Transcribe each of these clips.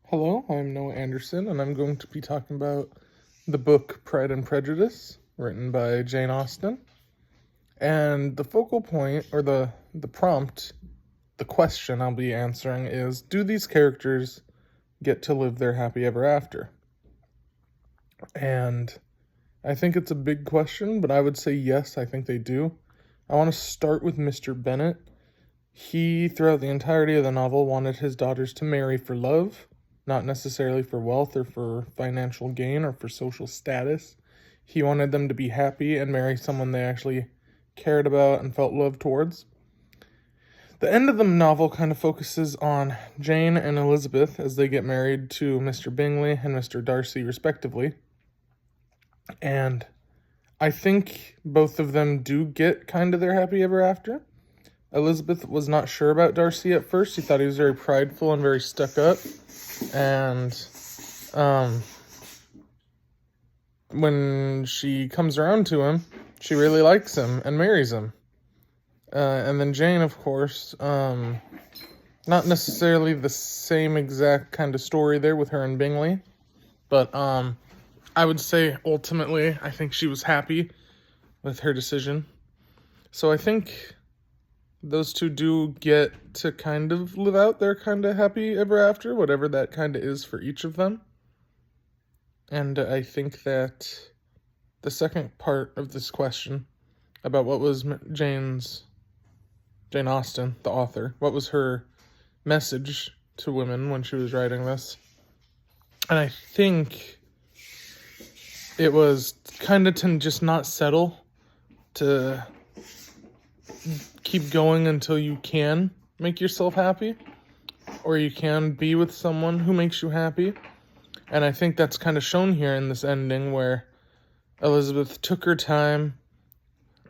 Hello, I'm Noah Anderson, and I'm going to be talking about the book Pride and Prejudice, written by Jane Austen. And the focal point, or the prompt, the question I'll be answering is, do these characters get to live their happy ever after? And I think it's a big question, but I would say yes, I think they do. I want to start with Mr. Bennet. He, throughout the entirety of the novel, wanted his daughters to marry for love, not necessarily for wealth or for financial gain or for social status. He wanted them to be happy and marry someone they actually cared about and felt love towards. The end of the novel kind of focuses on Jane and Elizabeth as they get married to Mr. Bingley and Mr. Darcy, respectively. And I think both of them do get kind of their happy ever after. Elizabeth was not sure about Darcy at first. She thought he was very prideful and very stuck up. And when she comes around to him, she really likes him and marries him. And then Jane, of course, not necessarily the same exact kind of story there with her and Bingley. But I would say ultimately, I think she was happy with her decision. So I think those two do get to kind of live out their kind of happy ever after, whatever that kind of is for each of them. And I think that the second part of this question about what was Jane Austen, the author, what was her message to women when she was writing this? And I think it was kind of to just not settle, to keep going until you can make yourself happy, or you can be with someone who makes you happy. And I think that's kind of shown here in this ending where Elizabeth took her time.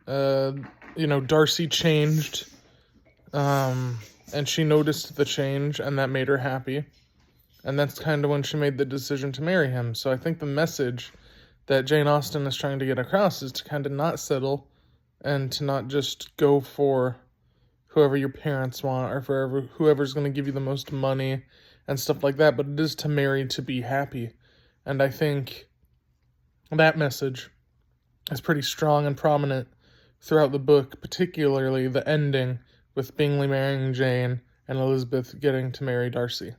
Darcy changed, and she noticed the change, and that made her happy. And that's kind of when she made the decision to marry him. So I think the message that Jane Austen is trying to get across is to kind of not settle and to not just go for whoever your parents want or for whoever's going to give you the most money and stuff like that, but it is to marry to be happy. And I think that message is pretty strong and prominent throughout the book, particularly the ending with Bingley marrying Jane and Elizabeth getting to marry Darcy.